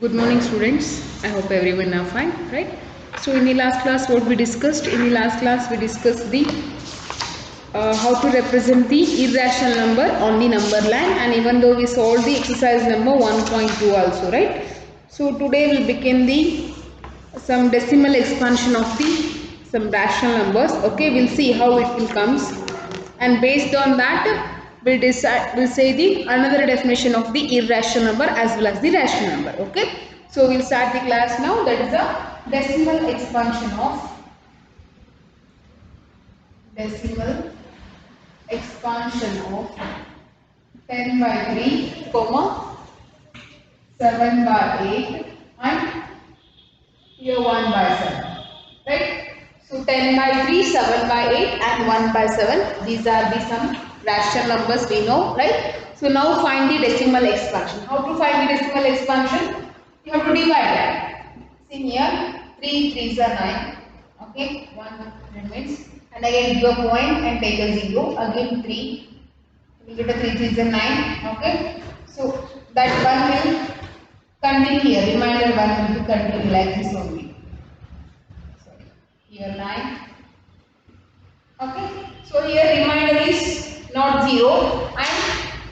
Good morning, students. I hope everyone are fine, right? So, in the last class, what we discussed? In the last class, we discussed the how to represent the irrational number on the number line, and even though we solved the exercise number 1.2 also, right? So, today we'll begin the some decimal expansion of the some rational numbers. Okay, we'll see how it will comes, and based on that, we'll decide. We'll say the another definition of the irrational number as well as the rational number. Okay, so we'll start the class now. That is the decimal expansion of decimal expansion of 10 by 3, comma 7 by 8, and here 1 by 7, right? So 10 by 3, 7 by 8 and 1 by 7, these are the some rational numbers we know, right? So now find the decimal expansion. How to find the decimal expansion? You have to divide that. See here, 3 3s are 9, okay, 1 remains, and again give a point and take a 0, again 3, you get a 3 3s are 9, okay. So that one will continue here, remainder one will be continue like this only. Sorry. Here 9. Okay. So here remainder is not 0, and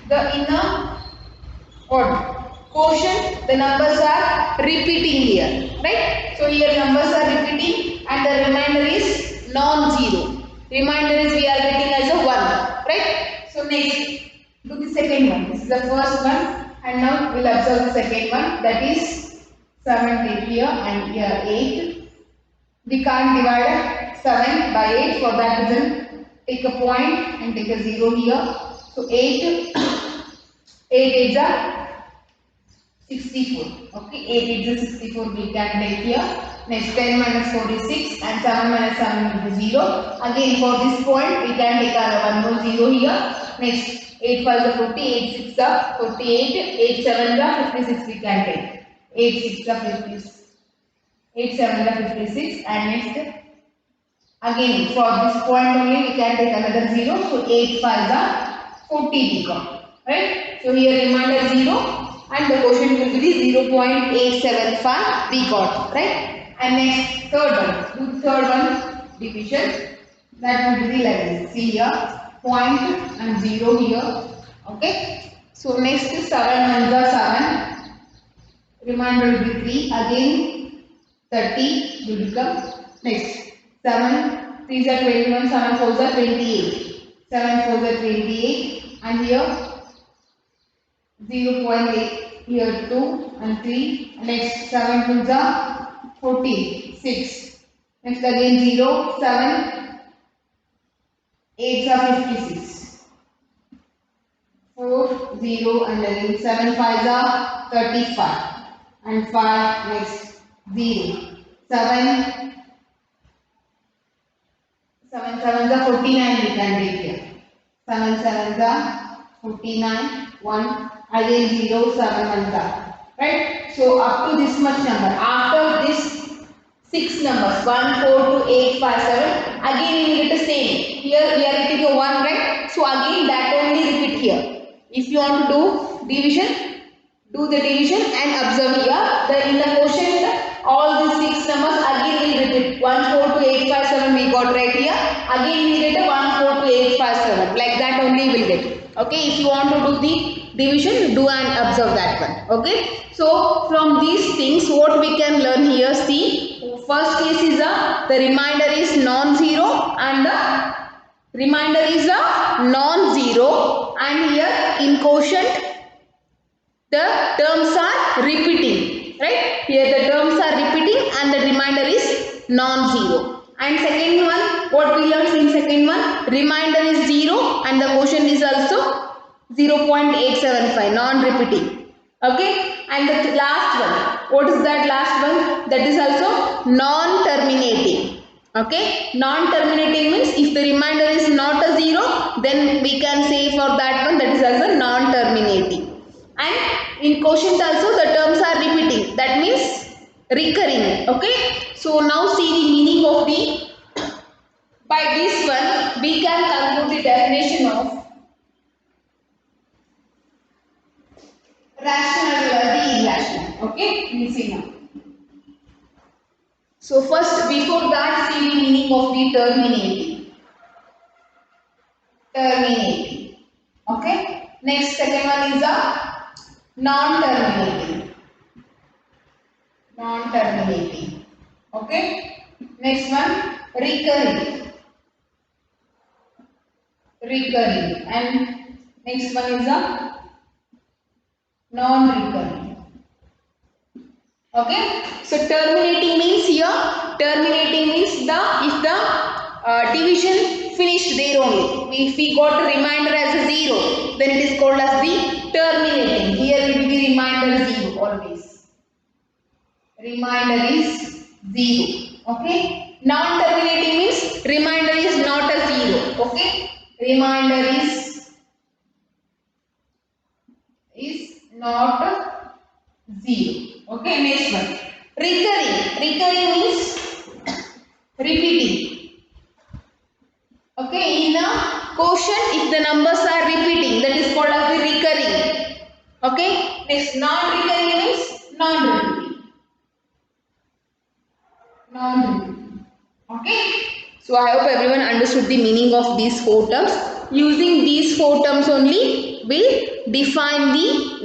the inner odd quotient, the numbers are repeating here, right? So here numbers are repeating and the remainder is non-zero. Remainder is we are getting as a 1, right? So next, do the second one. This is the first one, and now we'll observe the second one, that is 7 take here and here 8. We can't divide 7 by 8, for that reason take a point and take a 0 here. So 8, 8 is a 64. Okay, 8 is a 64 we can take here. Next 10 minus 4 is 6 and 7 minus 7 will be 0. Again for this point we can take another 1 more 0 here. Next 8 5 is 40, 8 6 is 48, 8 7 is 56 we can take. 8 6 is 56. 8 7 is 56, and next again for this point only we can take another 0. So 8 5 is 40 we got, right? So here remainder 0 and the quotient will be the 0.875 we got, right? And next third one, do the third one division, that will be the like this. See here point and 0 here, okay. So next 7 1 is 7, remainder will be 3, again 30 will become next 7 3s are 21, 7 4s are 28, 7 4s are 28, and here 0.8, here 2 and 3, next 7 2s are 46, next again 0 7 8s are 56, 4 0 and again 7 5s are 35, and 5 next 0 7 7 7s are 49 we can take here, 7 7s are 49, 1 again 0 7 1s are, right? So up to this much number, after this 6 numbers 1 4 to 8 5 7, again we get the same. Here we are getting a 1, right? So again that only repeat here. If you want to do division, do the division and observe here the in the quotient all these 6 numbers again will repeat. 1 4 to 8 5 7 we got right here, again we get a 1 4 to 8 5 7, like that only will get. Okay, if you want to do the division, do and observe that one. Okay, so from these things what we can learn here, see, first case is the remainder is non-zero and the remainder is a non-zero, and here in quotient the terms are repeating, right? Here the terms are repeating and the remainder is non-zero. And second one, what we learned in second one, remainder is 0 and the quotient is also 0.875, non-repeating. Okay, and the last one, what is that last one? That is also non-terminating. Okay, non-terminating means if the remainder is not a 0, then we can say for that one that is also non-terminating. And in quotient also the terms are repeating, that means recurring. Okay, so now see the meaning of the, by this one we can conclude the definition of rational or the irrational. Okay. Okay, we'll see now. So first, before that, see the meaning of the terminating. Terminating. Okay. Next, second one is a non-terminating. Non-terminating. Okay. Next one, recurring. Recurring. And next one is a non-recurring. Okay, so terminating means here, terminating means if the division finished there only. If we got a remainder as a 0, then it is called as the terminating. Here will be remainder 0 always. Remainder is 0. Okay, non-terminating means remainder is not a 0. Okay, remainder is not 0. Okay, next one. Recurring. Recurring means repeating. Okay, in a quotient, if the numbers are repeating, that is called as the recurring. Okay, next non-recurring means non-repeating. Non-repeating. Okay, so I hope everyone understood the meaning of these four terms. Using these four terms only, we'll define the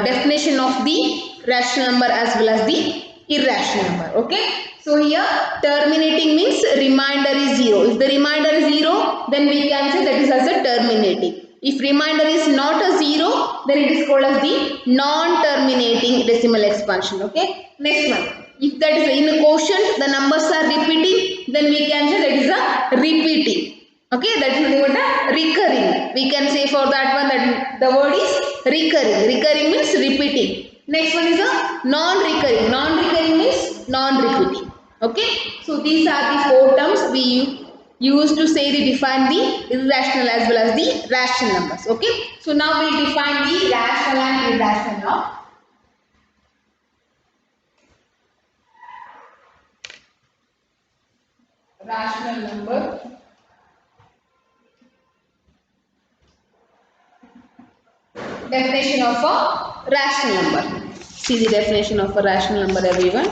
definition of the rational number as well as the irrational number. Okay, so here terminating means remainder is 0. If the remainder is 0, then we can say that is as a terminating. If remainder is not a 0, then it is called as the non-terminating decimal expansion. Okay, next one. If that is in a quotient, the numbers are repeating, then we can say that is a repeating. Okay, that is nothing but a recurring. We can say for that one that the word is recurring. Recurring means repeating. Next one is a non-recurring. Non-recurring means non-repeating. Okay, so these are the four terms we use to say the define the irrational as well as the rational numbers. Okay, so now we will define the rational and irrational now. Rational number. Definition of a rational number. See the definition of a rational number, everyone.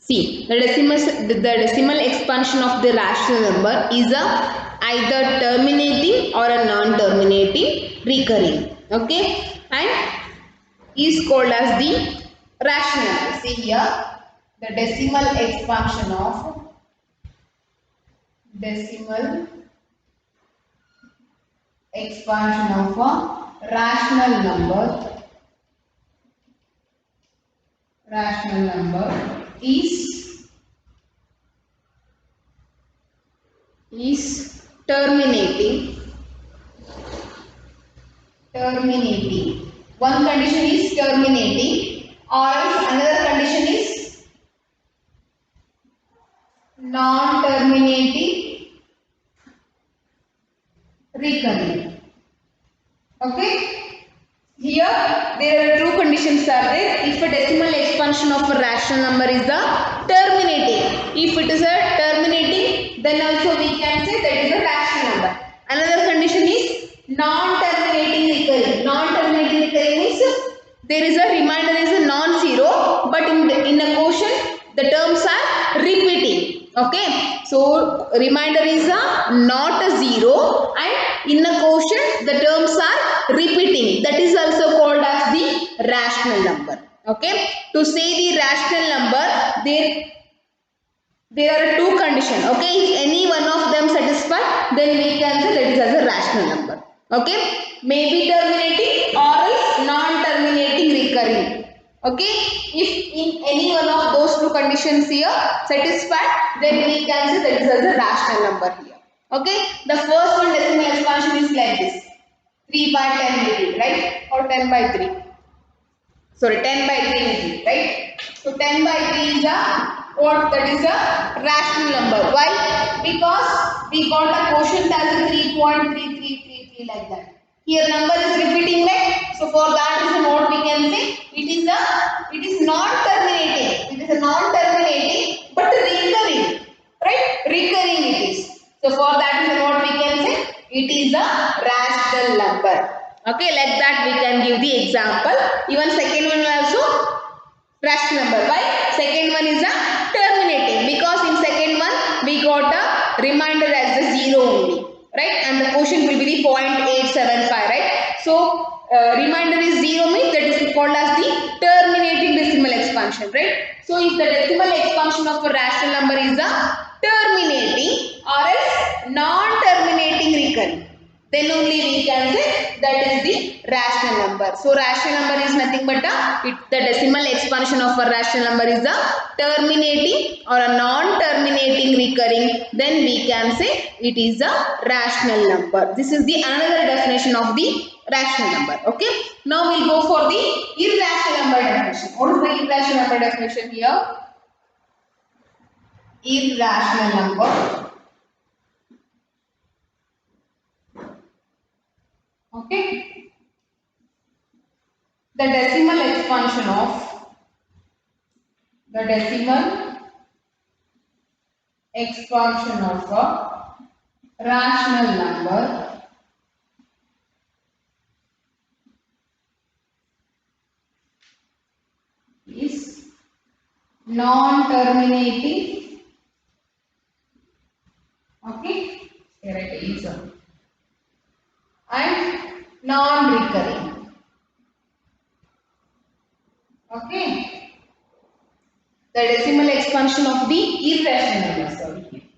See, the decimal expansion of the rational number is either terminating or a non-terminating recurring. Okay, and is called as the rational number. See here, the decimal expansion of a rational number is terminating. One condition is terminating, or else another condition is non-terminating recurring. Okay, here there are two conditions are there. If a decimal expansion of a rational number is the terminating, if it is a terminating, then also we can say that is a rational number. Another condition is non-terminating recurring. Non-terminating recurring means there is a remainder is a non-zero, but in a quotient the terms are repeating. Okay, so remainder is a not a 0, and in a quotient the terms are repeating. That is also called as the rational number. Okay, to say the rational number, there are two conditions. Okay, if any one of them satisfy, then we can say that is as a rational number. Okay, maybe terminating or else non-terminating recurring. Okay, if in any one of those two conditions here satisfied, then we can say that is as a rational number here. Okay, the first one decimal expansion is like this: 3 by 10 we did, right? Or 10 by 3. Sorry, 10 by 3 we did, right? So 10 by 3 is a what? That is a rational number. Why? Because we got a quotient as a 3.3333 like that. Here number is repeating, right? So for that reason what we can say, it is not terminating. It is a non-terminating but recurring, right? Recurring it is. So for that reason what we can say, it is is a rational number. Okay, like that we can give the example. Even second one also rational number. Why? Second one is a terminating, because in second one we got a remainder as the 0 only, right? And the quotient will be the 0.875, right? So remainder is 0 means that is called as the terminating decimal expansion, right? So if the decimal expansion of a rational number is a terminating or else non-terminating recurring, then only we can say that is the rational number. So rational number is nothing but the decimal expansion of a rational number is a terminating or a non-terminating recurring, then we can say it is a rational number. This is the another definition of the rational number. Okay. Now we'll go for the irrational number definition. What is the irrational number definition here? Irrational number. Okay. The decimal expansion of a rational number is non-terminating. Okay. Here it is. And non-recurring. Okay. The decimal expansion of the irrational number. Sorry.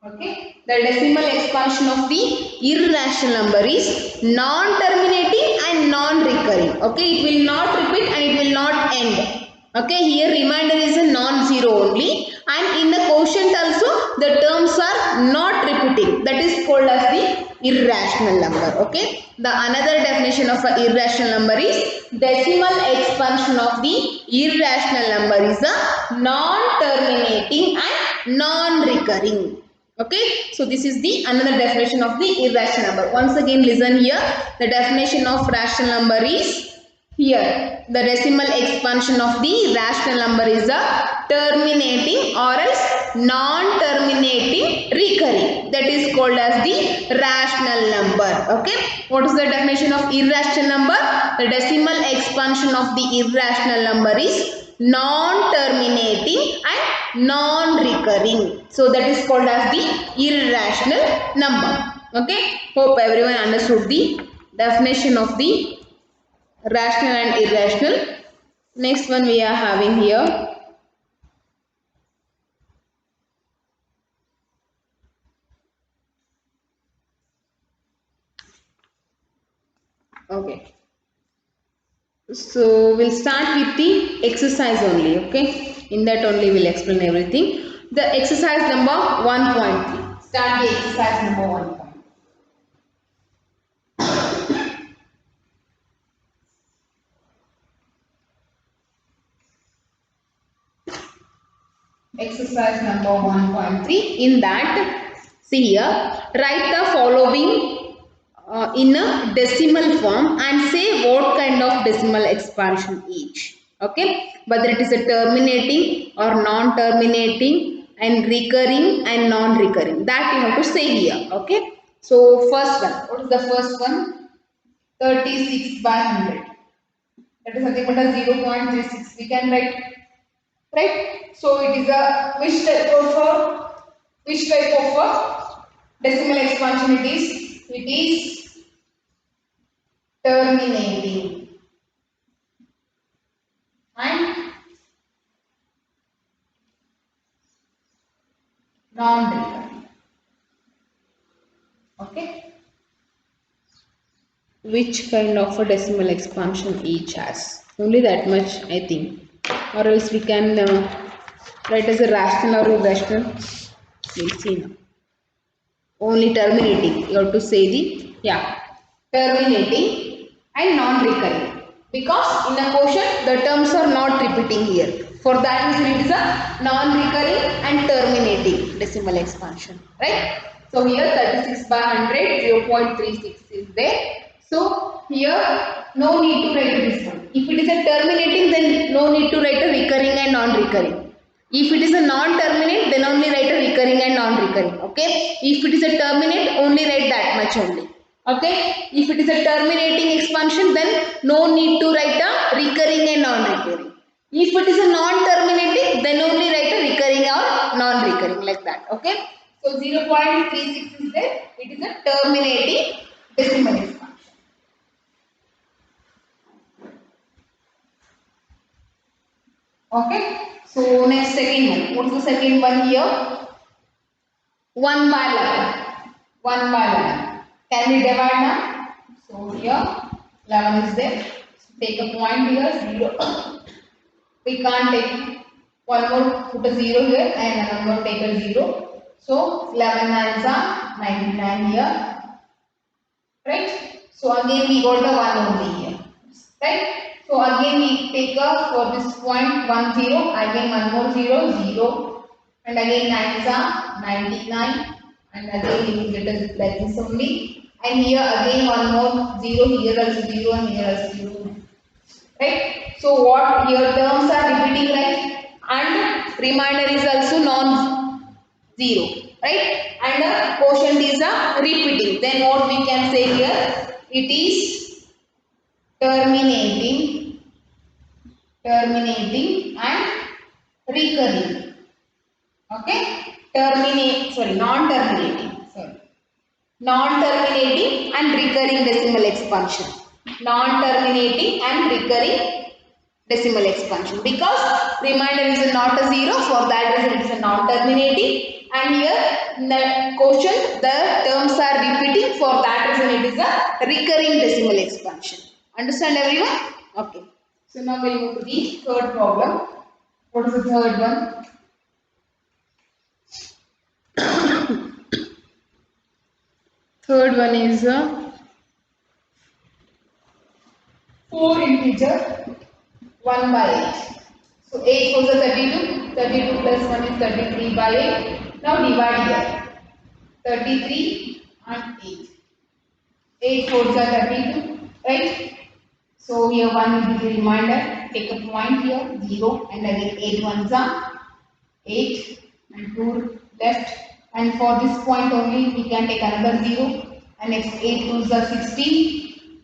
Okay. The decimal expansion of the irrational number is non-terminating and non-recurring. Okay. It will not repeat and it will not end. Okay. Here remainder is a non-zero only, and in the quotient also the terms are not repeating. That is called as the irrational number. Okay. The another definition of an irrational number is decimal expansion of the irrational number is a non-terminating and non-recurring. Okay, so this is the another definition of the irrational number. Once again listen here. The definition of rational number is here. The decimal expansion of the rational number is a terminating or else non-terminating recurring. That is called as the rational number. Okay. What is the definition of irrational number? The decimal expansion of the irrational number is non-terminating and non-recurring. So that is called as the irrational number. Okay. Hope everyone understood the definition of the rational and irrational. Next one we are having here. Okay. So we'll start with the exercise only. Okay. In that only we'll explain everything. The exercise number 1.3. Start the exercise number 1. Exercise number 1.3. In that, see here, write the following in a decimal form and say what kind of decimal expansion each. Okay, whether it is a terminating or non-terminating and recurring and non-recurring, that you have to say here. Okay, so first one, what is the first one? 36 by 100. That is nothing but a 0.36. We can write, right? So it is a which type of decimal expansion it is? It is terminating and non-recurring. Okay. Which kind of a decimal expansion each has? Only that much, I think. Or else we can write as a rational or irrational. We'll see now. Only terminating. You have to say the terminating and non-recurring. Because in a quotient the terms are not repeating here. For that reason it is a non-recurring and terminating decimal expansion. Right? So here 36 by 100, 0.36 is there. So here no need to write this one. If it is a terminating, then no need to write a recurring and non-recurring. If it is a non-terminate, then only write a recurring and non-recurring. Okay. If it is a terminate, only write that much only. Okay. If it is a terminating expansion, then no need to write a recurring and non-recurring. If it is a non-terminating, then only write a recurring or non-recurring, like that. Okay. So 0.36 is there. It is a terminating decimal expansion. Okay. So next, second one. What is the second one here? 1 by 11. 1 by 11. Can we divide now? So here 11 is there. So take a point here, 0. We can't take one more, put a 0 here and another more, take a 0. So 11 nines are 99 here. Right? So again we got the 1 only here. Right? So again we take a, for this point 1 0, again one more 0, 0. And again 9s are 99. And again you will get a like this only. And here again one more 0, here also 0 and here also 0. Right? So what here terms are repeating, right? And remainder is also non-zero. Right? And the quotient is a repeating. Then what we can say here? It is terminating and recurring. Okay? Non-terminating and recurring decimal expansion. Non-terminating and recurring decimal expansion, because remainder is not a 0, for that reason it is a non-terminating, and here in the quotient the terms are repeating, for that reason it is a recurring decimal expansion. Understand everyone? Okay. So now we will move to the third problem. What is the third one? Third one is 4 integer 1 by 8. So 8 was a 32. 32 plus 1 is 33 by 8. Now divide here. 33 and 8. 8 4s are 32. Right? So here 1 will be the remainder. Take a point here 0 and again 8 ones are 8 and 2 left. And for this point only we can take another 0. And next 8 2s are 16.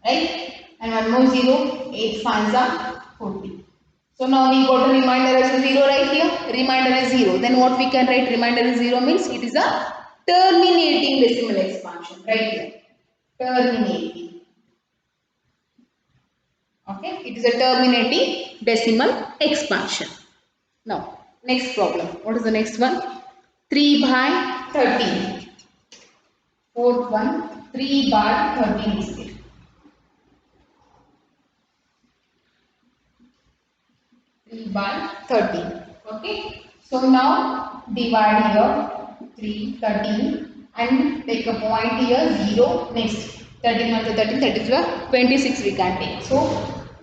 Right? And one more 0, 8 5s are 40. So now we got a remainder as a 0 right here. Remainder is 0. Then what we can write? Remainder is 0 means it is a terminating decimal expansion right here. Terminating. Okay. It is a terminating decimal expansion. Now next problem. What is the next one? 3 by 13. Fourth one. 3 by 13 is there. 3 by 13. Okay. So now divide here 3, 13 and take a point here 0. Next 13 1 to 13, that is 26 we can take. So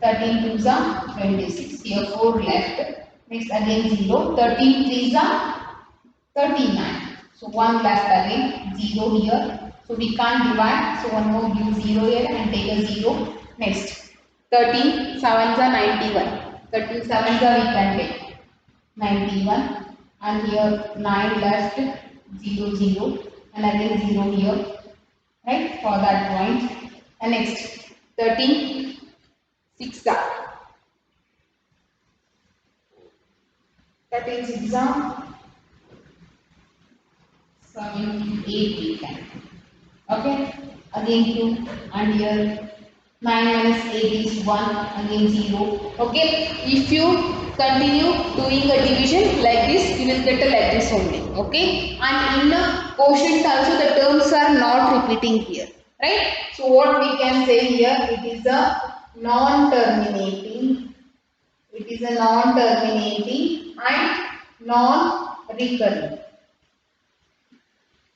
13 2s are 26. Here 4 left. Next again 0. 13 3s are 39. So 1 left again 0 here. So we can't divide. So one more give 0 here and take a 0. Next 13 7s are 91. 13 7s are we can take 91 and here 9 left 0 0 and again 0 here, right, for that point. And next 13 6 are 13 6 are 7 8 we can. Okay, again 2 and here 9 minus 8 is 1, again 0. Okay, if you continue doing a division like this, you will get a like this only. Okay, and in the quotient also the terms are not repeating here. Right? So what we can say here, it is a non-terminating. It is a non-terminating and non-recurring.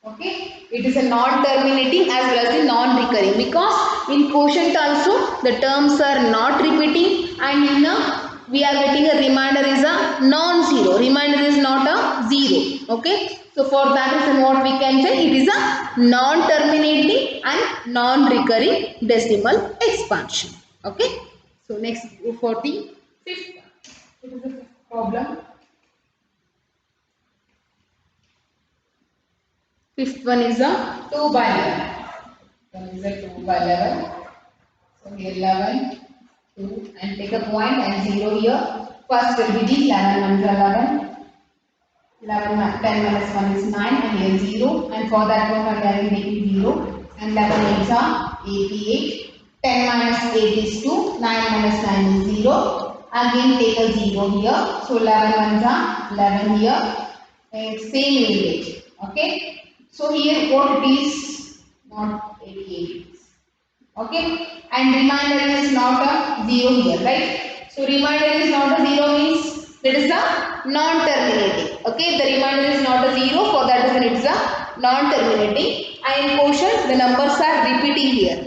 Okay, it is a non-terminating as well as a non-recurring, because in quotient also the terms are not repeating, and in a we are getting a remainder is a non-zero. Remainder is not a 0. Okay, so for that reason what we can say, it is a non-terminating and non-recurring decimal expansion. Okay, so next for the fifth. It is a problem. Fifth one is a 2 by 11. One is a 2 by 11. So here 11, 2 and take a point and 0 here. First will be the 11 ones are 11. 10 minus 1 is 9 and here 0 and for that one again making 0 and 11 8s are 88. 10 minus 8 is 2, 9 minus 9 is 0. Again take a 0 here. So 11 ones are 11 here. And same unit. Okay. So here what it is? Not 88. Okay. And remainder is not a 0 here, right? So remainder is not a 0 means that is the non-terminating. Okay. The remainder is not a 0, for that reason it is a non-terminating. And in quotient the numbers are repeating here.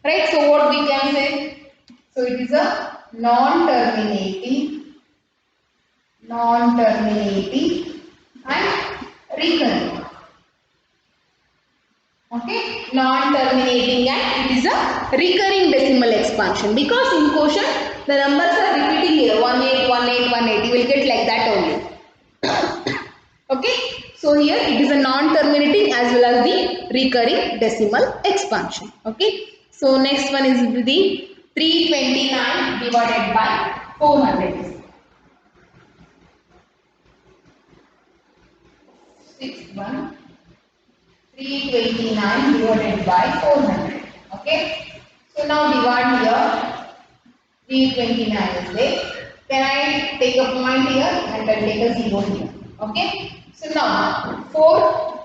Right. So what we can say? So it is a non-terminating and recurring. Okay, non-terminating and it is a recurring decimal expansion because in quotient the numbers are repeating here 18, 18, 18. You will get like that only. Okay, so here it is a non-terminating as well as the recurring decimal expansion. Okay, so next one is the 329 divided by 400. Sixth one. 329 divided by 400. Okay. So now divide here. 329 is there. Can I take a point here and then take a 0 here? Okay. So now 4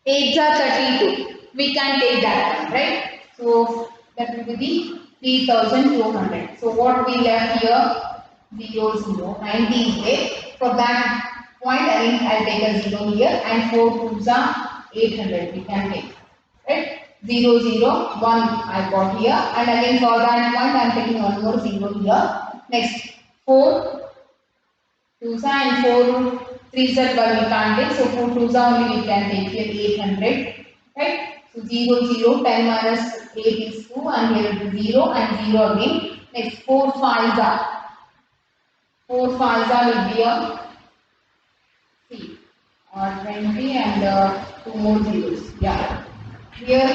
8s are 32. We can take that one, right? So that will be the 3200. So what we left here 0 0 90 is there. For that point again I'll take a 0 here and 4 2s are 800 we can take, right? 0 0 1 I got here and again for that point I am taking one more 0 here. Next 4 2s and 4 3s are we can't take, so 4 2s only we can take here 800, right? So 0 0 10 minus 8 is 2 and here it is 0 and 0 again. Next 4 5s will be a 3 or 20 and 2 more zeros. Yeah. Here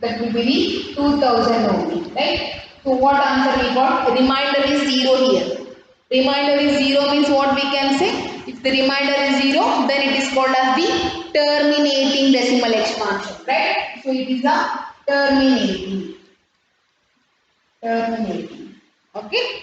that will be 2000 only, right? So what answer we got? Remainder is 0 here. Remainder is 0 means what we can say? If the remainder is 0, then it is called as the terminating decimal expansion, right? So it is a terminating. Okay.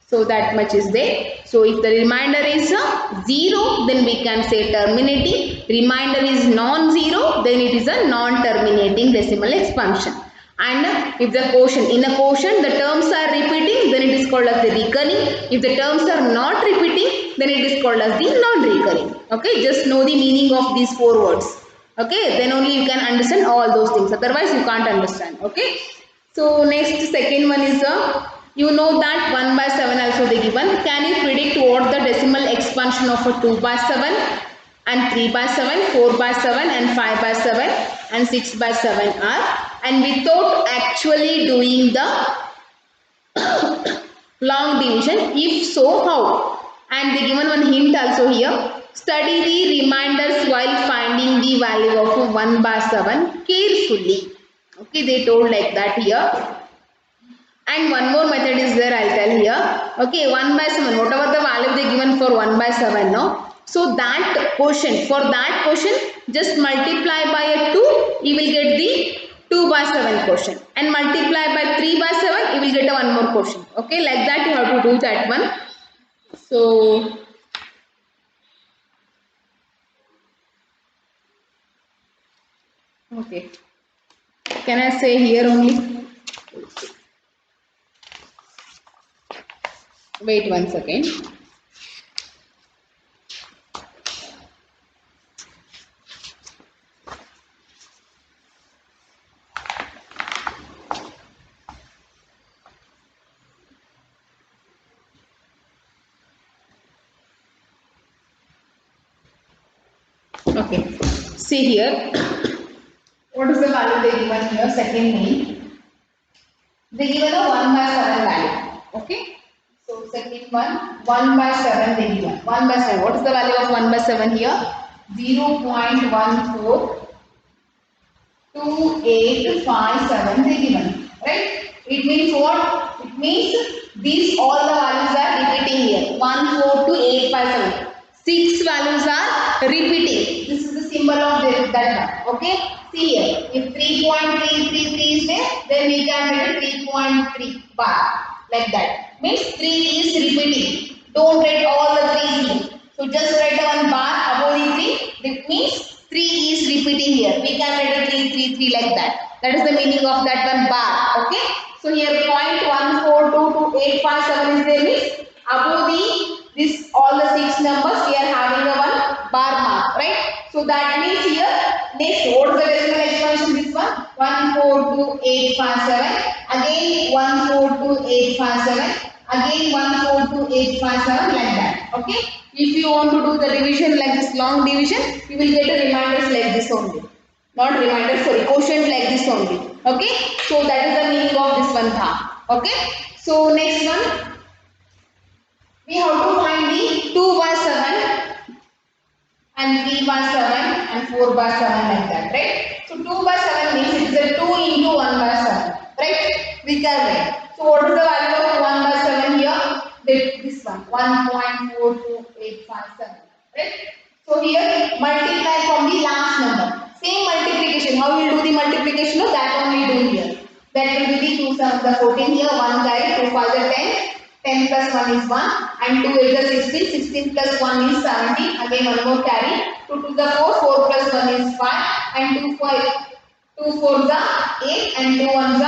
So that much is there. So if the remainder is 0, then we can say terminating. Remainder is non-zero, then it is a non-terminating decimal expansion. And if the quotient, in a quotient the terms are repeating, then it is called as the recurring. If the terms are not repeating, then it is called as the non-recurring. Okay, just know the meaning of these 4 words. Okay, then only you can understand all those things. Otherwise you can't understand. Okay. So next second one is you know that 1 by 7 also they given. Can you predict what the decimal expansion of a 2 by 7 and 3 by 7, 4 by 7 and 5 by 7 and 6 by 7 are, and without actually doing the long division? If so, how? And they given one hint also here. Study the reminders while finding the value of 1 by 7 carefully. Okay, they told like that here. And one more method is there, I'll tell here. Okay, 1 by 7, whatever the value they given for 1 by 7, no? So that quotient, for that quotient, just multiply by a 2, you will get the 2 by 7 quotient. And multiply by 3 by 7, you will get a one more quotient. Okay, like that you have to do that one. So, okay. Can I say here only? Wait 1 second. Okay. See here. What is the value they given here? Second main. They given a 1 by 7 value. Okay. So second one, 1 by 7 they given. 1 by 7. What is the value of 1 by 7 here? 0.14 2857 they given, right? It means what? It means these all the values are repeating here. 142,857. 6 values are repeating. This is the symbol of that one. Okay. See here. If 3.333 is there, then we can write 3.3 bar like that. Means 3 is repeating. Don't write all the 3's here. So just write one bar above the 3. That means 3 is repeating here. We can write a 333 like that. That is the meaning of that one bar. Okay. So here 0.142287 is there, means above this all the 6 numbers we are having a one bar mark, right? So that means here next what is the decimal expansion, this one 142857, again 142857, again 142857 like that. Okay. If you want to do the division like this long division, you will get a reminders like this only. Not reminders, sorry, quotient like this only. Okay. So that is the meaning of this one tha. Okay. So next one, we have to find the 2 by 7 and 3 by 7 and 4 by 7 like that, right? So 2 by 7 means it is a 2 into 1 by 7, right? We can write. So what is the value of 1 by 7 here? This one, 1.42857, right? So here multiply from the last number. Same multiplication. How we will do the multiplication? No, that one we do here. That will be the 2 7 the 14 here, 1 carry, 2 5 the 10. 10 plus 1 is 1 and 2 8 is 16, 16 plus 1 is 17, again one more carry, 2 to the 4, 4 plus 1 is 5 and 2 4 is 8 and 2 1 is 2.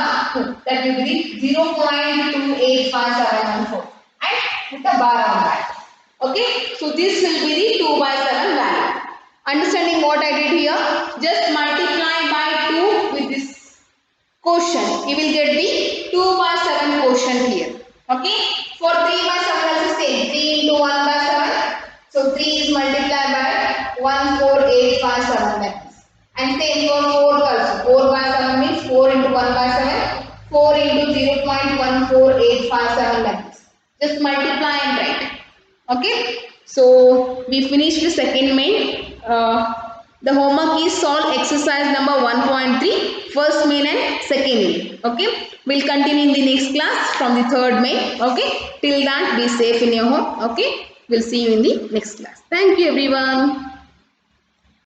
That will be 0.285714 and with the bar on that. Okay, so this will be the 2 by 7 value. Understanding what I did here? Just multiply by 2 with this quotient. You will get the 2 by 7 quotient here. Okay. For 3 by 7 also same. 3 into 1 by 7. So 3 is multiplied by 14857 like this. And same for 4 also. 4 by 7 means 4 into 1 by 7. 4 into 0.14857 like this. Just multiply and write. Okay. So we finished the second main. The homework is solve exercise number 1.3, first main and second main. Okay. We'll continue in the next class from the third main. Okay. Till that, be safe in your home. Okay. We'll see you in the next class. Thank you everyone.